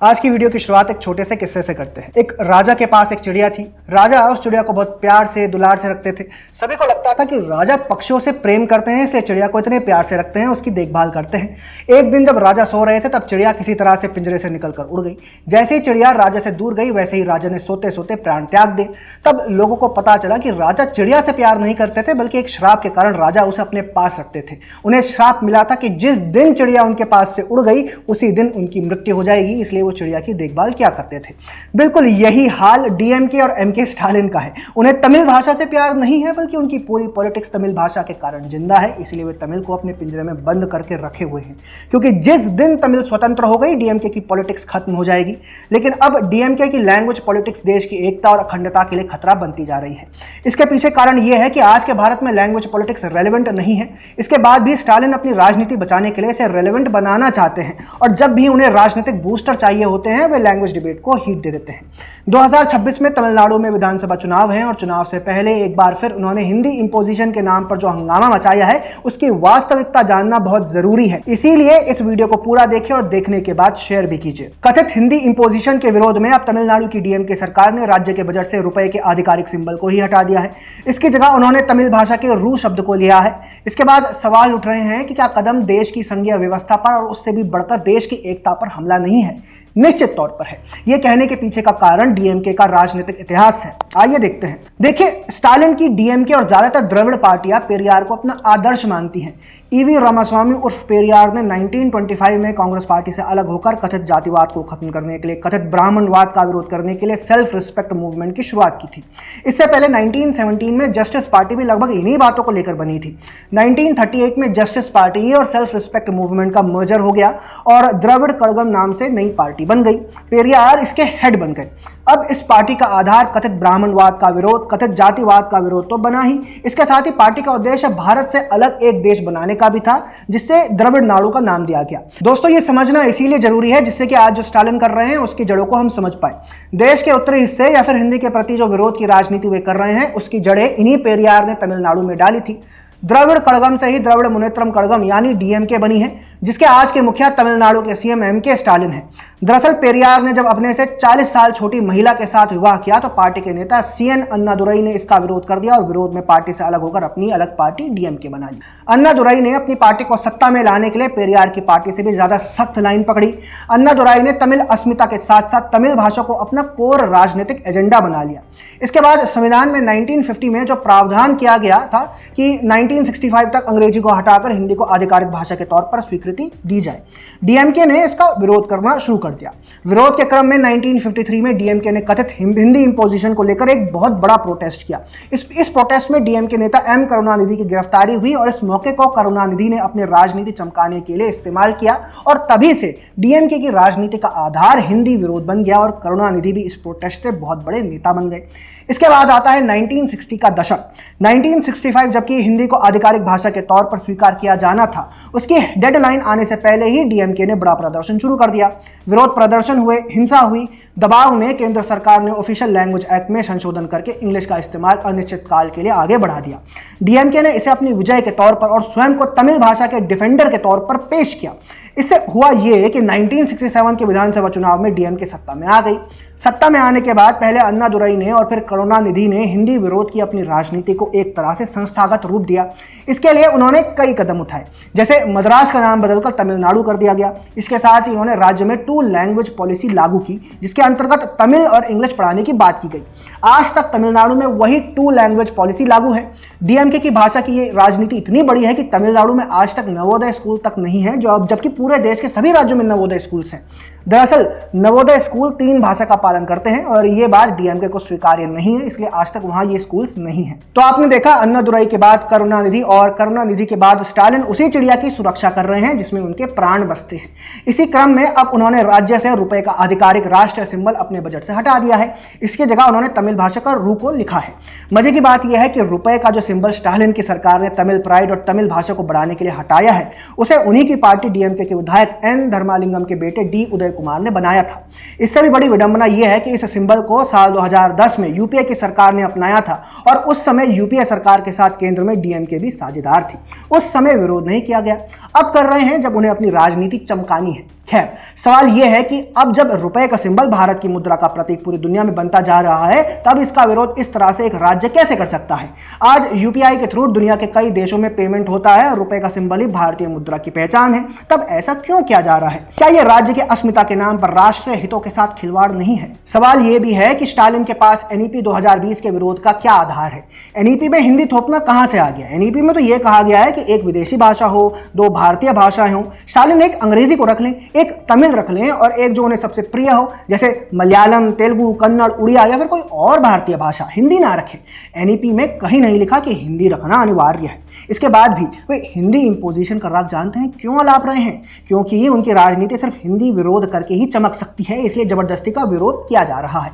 आज की वीडियो की शुरुआत एक छोटे से किस्से से करते हैं। एक राजा के पास एक चिड़िया थी। राजा उस चिड़िया को बहुत प्यार से दुलार से रखते थे। सभी को लगता था कि राजा पक्षियों से प्रेम करते हैं, इसलिए चिड़िया को इतने प्यार से रखते हैं, उसकी देखभाल करते हैं। एक दिन जब राजा सो रहे थे तब चिड़िया किसी तरह से पिंजरे से निकलकर उड़ गई। जैसे ही चिड़िया राजा से दूर गई वैसे ही राजा ने सोते सोते प्राण त्याग दिए। तब लोगों को पता चला कि राजा चिड़िया से प्यार नहीं करते थे, बल्कि एक श्राप के कारण राजा उसे अपने पास रखते थे। उन्हें श्राप मिला था कि जिस दिन चिड़िया उनके पास से उड़ गई उसी दिन उनकी मृत्यु हो जाएगी, इसलिए वो चिड़िया की देखभाल क्या करते थे। बिल्कुल यही हाल डीएमके और एमके स्टालिन का है। उन्हें तमिल भाषा से प्यार नहीं है, बल्कि उनकी पूरी पॉलिटिक्स तमिल भाषा के कारण जिंदा है, इसलिए वे तमिल को अपने पिंजरे में बंद करके रखे हुए हैं। क्योंकि जिस दिन तमिल स्वतंत्र हो गई डीएमके की पॉलिटिक्स खत्म हो जाएगी। लेकिन अब डीएमके की लैंग्वेज पॉलिटिक्स देश की एकता और अखंडता के लिए खतरा बनती जा रही है। इसके पीछे कारण यह है कि आज के भारत में लैंग्वेज पॉलिटिक्स रेलेवेंट नहीं है। इसके बाद भी स्टालिन अपनी राजनीति बचाने के लिए इसे रेलेवेंट बनाना चाहते हैं, और जब भी उन्हें राजनीतिक बूस्टर चाहिए होते हैं वे लैंग्वेज डिबेट को हीट दे देते हैं। 2026 में तमिलनाडु में विधानसभा चुनाव हैं, और चुनाव से पहले एक बार फिर उन्होंने हिंदी इंपोजिशन के नाम पर जो हंगामा मचाया है उसकी वास्तविकता जानना बहुत जरूरी है। इसीलिए इस वीडियो को पूरा देखें और देखने के बाद शेयर भी कीजिए। कथित हिंदी इंपोजिशन के विरोध में अब तमिलनाडु की डीएमके सरकार ने राज्य के बजट से रुपए के आधिकारिक सिंबल को ही हटा दिया है। इसकी जगह उन्होंने तमिल भाषा के रू शब्द को लिया है। इसके बाद सवाल उठ रहे हैं कि क्या कदम देश की संघीय व्यवस्था पर और उससे भी बढ़कर देश की एकता पर हमला नहीं है? निश्चित तौर पर है। यह कहने के पीछे का कारण डीएमके का राजनीतिक इतिहास है। आइए देखते हैं। देखिए, स्टालिन की डीएमके और ज्यादातर द्रविड़ पार्टियां पेरियार को अपना आदर्श मानती हैं। ईवी रामास्वामी उर्फ पेरियार ने 1925 में कांग्रेस पार्टी से अलग होकर कथित जातिवाद को खत्म करने के लिए, कथित ब्राह्मणवाद का विरोध करने के लिए सेल्फ रिस्पेक्ट मूवमेंट की शुरुआत की थी। इससे पहले 1917 में जस्टिस पार्टी भी लगभग इन्हीं बातों को लेकर बनी थी। 1938 में जस्टिस पार्टी और सेल्फ रिस्पेक्ट मूवमेंट का मर्जर हो गया और द्रविड़ कड़गम नाम से नई पार्टी बन गई। पेरियार इसके हेड बन गए। अब इस पार्टी का आधार कथित ब्राह्मणवाद का विरोध, कथित जातिवाद का विरोध तो बना ही, इसके साथ ही पार्टी का उद्देश्य भारत से अलग एक देश बनाने का भी था, जिससे द्रविड़ नाडु का नाम दिया गया। दोस्तों, ये समझना इसीलिए जरूरी है जिससे कि आज जो स्टालिन कर रहे हैं उसकी जड़ों को हम समझ पाए। देश के उत्तरी हिस्से या फिर हिंदी के प्रति जो विरोध की राजनीति वे कर रहे हैं उसकी जड़ें इन्हीं पेरियार ने तमिलनाडु में डाली थी। द्रविड़ कड़गम से ही द्रविड़ मुनेत्रम कड़गम यानी डीएमके बनी है, जिसके आज के मुखिया तमिलनाडु के सीएम एमके स्टालिन हैं। दरअसल पेरियार ने जब अपने से 40 साल छोटी महिला के साथ विवाह किया तो पार्टी के नेता सीएन अन्नादुरई ने इसका विरोध कर दिया और विरोध में पार्टी से अलग होकर अपनी अलग पार्टी डीएमके बना ली। अन्नादुरई ने अपनी पार्टी को सत्ता में लाने के लिए पेरियार की पार्टी से भी ज्यादा सख्त लाइन पकड़ी। अन्नादुरई ने तमिल अस्मिता के साथ साथ तमिल भाषा को अपना कोर राजनीतिक एजेंडा बना लिया। इसके बाद संविधान में 1950 में जो प्रावधान किया गया था कि 1965 तक अंग्रेजी को हटाकर हिंदी को आधिकारिक भाषा के तौर पर स्वीकृति दी जाए, डीएमके ने इसका विरोध करना शुरू कर दिया। विरोध के क्रम में 1953 में डीएमके ने कथित हिंदी इंपोजिशन को लेकर एक बहुत बड़ा प्रोटेस्ट किया। इस प्रोटेस्ट में डीएमके नेता एम करुणानिधि की गिरफ्तारी हुई और इस मौके को करुणानिधि ने अपने राजनीति चमकाने के लिए इस्तेमाल किया, और तभी से डीएमके की राजनीति का आधार हिंदी विरोध बन गया और करुणानिधि भी इस प्रोटेस्ट से बहुत बड़े नेता बन गए। इसके बाद आता है 1960 का दशक। 1965 जबकि हिंदी को आधिकारिक भाषा के तौर पर स्वीकार किया जाना था, उसकी डेडलाइन आने से पहले ही डीएमके ने बड़ा प्रदर्शन शुरू कर दिया। विरोध प्रदर्शन हुए, हिंसा हुई। दबाव में केंद्र सरकार ने ऑफिशियल लैंग्वेज एक्ट में संशोधन करके इंग्लिश का इस्तेमाल अनिश्चित काल के लिए आगे बढ़ा दिया। डीएमके ने इसे अपनी विजय के तौर पर और स्वयं को तमिल भाषा के डिफेंडर के तौर पर पेश किया। इससे हुआ यह कि 1967 के विधानसभा चुनाव में डीएमके सत्ता में आ गई। सत्ता में आने के बाद पहले अन्नादुरई ने और फिर करुणानिधि ने हिंदी विरोध की अपनी राजनीति को एक तरह से संस्थागत रूप दिया। इसके लिए उन्होंने कई कदम उठाए, जैसे मद्रास का नाम बदलकर तमिलनाडु कर दिया गया। इसके साथ ही उन्होंने राज्य में 2 लैंग्वेज पॉलिसी लागू की, जिसके अंतर्गत तमिल और इंग्लिश पढ़ाने की बात की गई। आज तक तमिलनाडु में वही 2 लैंग्वेज पॉलिसी लागू है। डीएमके की भाषा की ये राजनीति इतनी बड़ी है कि तमिलनाडु में आज तक नवोदय स्कूल तक नहीं है, जबकि पूरे देश के सभी राज्यों में नवोदय स्कूल्स हैं। दरअसल नवोदय स्कूल 3 भाषा का पालन करते हैं और ये बात डीएमके को स्वीकार्य नहीं है, इसलिए आज तक वहां ये स्कूल्स नहीं हैं। तो आपने देखा, अन्नादुरई के बाद करुणानिधि और करुणानिधि के बाद स्टालिन उसी चिड़िया की सुरक्षा कर रहे हैं जिसमें उनके प्राण बसते हैं। इसी क्रम में अब उन्होंने राज्य से रुपए का आधिकारिक राष्ट्रीय सिंबल अपने बजट से हटा दिया है। इसकी जगह उन्होंने तमिल भाषा का रू को लिखा है। मजे की बात यह है कि रुपए का जो सिंबल स्टालिन की सरकार ने तमिल प्राइड और तमिल भाषा को बढ़ाने के लिए हटाया है, उसे उन्हीं की पार्टी डीएमके के विधायक एन धर्मालिंगम के बेटे डी उदय कुमार ने बनाया था। इससे भी बड़ी विडंबना यह है कि इस सिंबल को साल 2010 में यूपीए की सरकार ने अपनाया था, और उस समय यूपीए सरकार के साथ केंद्र में डीएमके भी साझेदार थी। उस समय विरोध नहीं किया गया। अब कर रहे हैं जब उन्हें अपनी राजनीति चमकानी है। खैर, सवाल यह है कि अब जब रुपए का सिंबल भारत की मुद्रा का प्रतीक पूरी दुनिया में बनता जा रहा है, तब इसका विरोध इस तरह से एक राज्य कैसे कर सकता है। आज यूपीआई के थ्रू दुनिया के कई देशों में पेमेंट होता है और रुपए का सिंबल ही भारतीय मुद्रा की पहचान है, तब ऐसा क्यों किया जा रहा है? क्या यह राज्य के अस्मिता के नाम पर राष्ट्रीय हितों के साथ खिलवाड़ नहीं है? सवाल यह भी है कि स्टालिन के पास एनईपी 2020 के विरोध का क्या आधार है? एनईपी में हिंदी थोपना कहां से आ गया? एनईपी में तो यह कहा गया है कि एक विदेशी भाषा हो, 2 भारतीय भाषाएं हो। स्टालिन एक अंग्रेजी को रख लें, एक तमिल रख लें और एक जो उन्हें सबसे प्रिय हो, जैसे मलयालम, तेलुगु, कन्नड़, उड़िया या फिर कोई और भारतीय भाषा, हिंदी ना रखें। एनईपी में कहीं नहीं लिखा कि हिंदी रखना अनिवार्य है। इसके बाद भी वे हिंदी इंपोजिशन का राग जानते हैं क्यों अलाप रहे हैं? क्योंकि उनकी राजनीति सिर्फ हिंदी विरोध करके ही चमक सकती है, इसलिए जबरदस्ती का विरोध किया जा रहा है।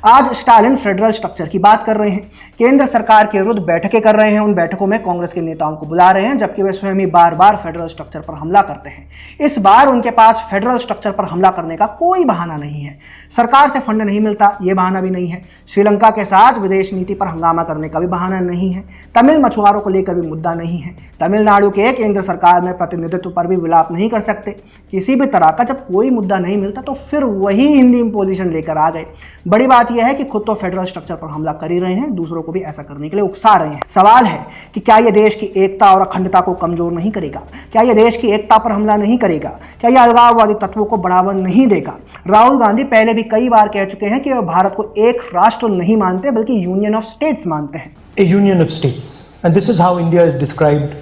आज स्टालिन फेडरल स्ट्रक्चर की बात कर रहे हैं, केंद्र सरकार के विरुद्ध बैठकें कर रहे हैं, उन बैठकों में कांग्रेस के नेताओं को बुला रहे हैं, जबकि वे स्वयं ही बार बार फेडरल स्ट्रक्चर पर हमला करते हैं। इस बार उनके पास फेडरल स्ट्रक्चर पर हमला करने का कोई बहाना नहीं है। सरकार से फंड नहीं मिलता, यह बहाना भी नहीं है। श्रीलंका के साथ विदेश नीति पर हंगामा करने का भी बहाना नहीं है। तमिल मछुआरों को लेकर भी मुद्दा नहीं है। तमिलनाडु के केंद्र सरकार में प्रतिनिधित्व पर भी विलाप नहीं कर सकते। किसी भी तरह का जब कोई मुद्दा नहीं मिलता तो फिर वही हिंदी इंपोजिशन लेकर आ गए। बड़ी बात यह है कि खुद तो फेडरल स्ट्रक्चर पर हमला कर ही रहे हैं, दूसरों को भी ऐसा करने के लिए उकसा रहे हैं। सवाल है कि क्या यह देश की एकता और अखंडता को कमजोर नहीं करेगा? क्या यह देश की एकता पर हमला नहीं करेगा? क्या यह अलगाववादी तत्वों को बढ़ावा नहीं देगा? राहुल गांधी पहले भी कई बार कह चुके हैं कि वे भारत को एक राष्ट्र नहीं मानते बल्कि यूनियन ऑफ स्टेट्स मानते हैं। A union of states, and this is how India is described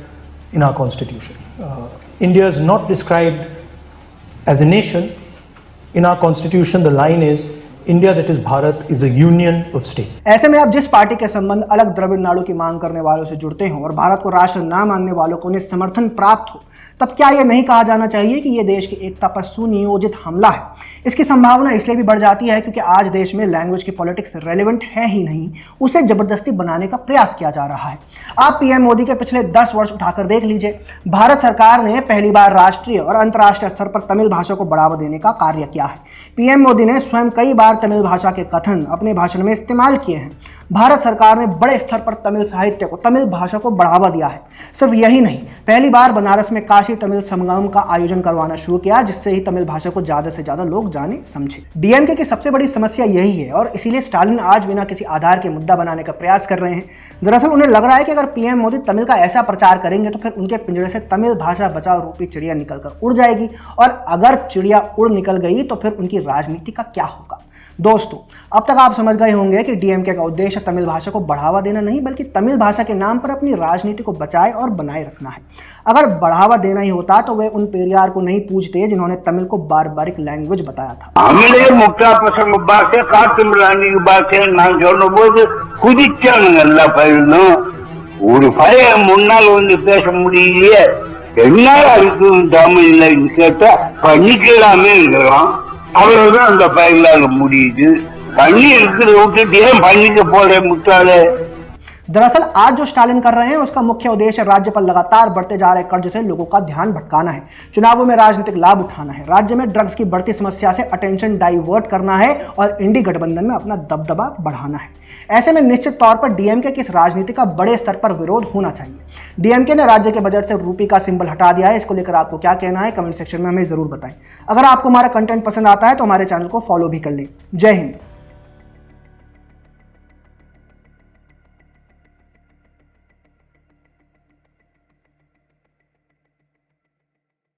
in our constitution. India is not described as a nation. In our constitution, the line is India, that is Bharat, is a union of states. ऐसे में अब जिस party के संबंध अलग द्रविड़ नाडु की मांग करने वालों से जुड़ते हों और भारत को राष्ट्र ना मानने वालों को उन्हें समर्थन प्राप्त हो, तब क्या यह नहीं कहा जाना चाहिए कि यह देश की एकता पर सुनियोजित हमला है? इसकी संभावना इसलिए भी बढ़ जाती है क्योंकि आज देश में लैंग्वेज की पॉलिटिक्स रेलेवेंट है ही नहीं, उसे जबरदस्ती बनाने का प्रयास किया जा रहा है। आप पीएम मोदी के पिछले 10 वर्ष उठाकर देख लीजिए। भारत सरकार ने पहली बार राष्ट्रीय और अंतर्राष्ट्रीय स्तर पर तमिल भाषा को बढ़ावा देने का कार्य किया है। पीएम मोदी ने स्वयं कई बार तमिल भाषा के कथन अपने भाषण में इस्तेमाल किए हैं। भारत सरकार ने बड़े स्तर पर तमिल साहित्य को, तमिल भाषा को बढ़ावा दिया है। सिर्फ यही नहीं, पहली बार बनारस में काशी तमिल संगम का आयोजन करवाना शुरू किया, जिससे ही तमिल भाषा को ज्यादा से ज्यादा लोग जाने समझे। डीएमके की सबसे बड़ी समस्या यही है और इसीलिए स्टालिन आज बिना किसी आधार के मुद्दा बनाने का प्रयास कर रहे हैं। दरअसल उन्हें लग रहा है कि अगर पीएम मोदी तमिल का ऐसा प्रचार करेंगे तो फिर उनके पिंजरे से तमिल भाषा बचाओ रूपी चिड़िया निकलकर उड़ जाएगी, और अगर चिड़िया उड़ निकल गई तो फिर उनकी राजनीति का क्या होगा? दोस्तों, अब तक आप समझ गए होंगे कि डीएमके का उद्देश्य तमिल भाषा को बढ़ावा देना नहीं बल्कि तमिल भाषा के नाम पर अपनी राजनीति को बचाए और बनाए रखना है। अगर बढ़ावा देना ही होता तो वे उन पेरियार को नहीं पूछते जिन्होंने तमिल को बारबारिक लैंग्वेज बताया था। தமிழே முக்கா பசங்க பாஷை காட்டு மிராண்டி பாஷை நான் சொன்னபோது குதிச்சானுங்க எல்லா பயிலும். ஒரு பைய முன்னால் வந்து பேச முடியலையே, என்ன அதுக்கு தமிழ்ல கேட்டா பண்ணிக்கலாமே இருக்கிறோம். அவ்வளவுதான் அந்த பயிலாக முடியுது. பண்ணி இருக்கிறத விட்டுட்டு ஏன் பண்ணிக்க போற முட்டாளே? दरअसल आज जो स्टालिन कर रहे हैं उसका मुख्य उद्देश्य राज्य पर लगातार बढ़ते जा रहे कर्ज से लोगों का ध्यान भटकाना है, चुनावों में राजनीतिक लाभ उठाना है, राज्य में ड्रग्स की बढ़ती समस्या से अटेंशन डाइवर्ट करना है और इंडी गठबंधन में अपना दबदबा बढ़ाना है। ऐसे में निश्चित तौर पर डीएमके की इस राजनीति का बड़े स्तर पर विरोध होना चाहिए। डीएमके ने राज्य के बजट से रूपी का सिंबल हटा दिया है। इसको लेकर आपको क्या कहना है कमेंट सेक्शन में हमें जरूर बताएं। अगर आपको हमारा कंटेंट पसंद आता है तो हमारे चैनल को फॉलो भी कर लें। जय हिंद।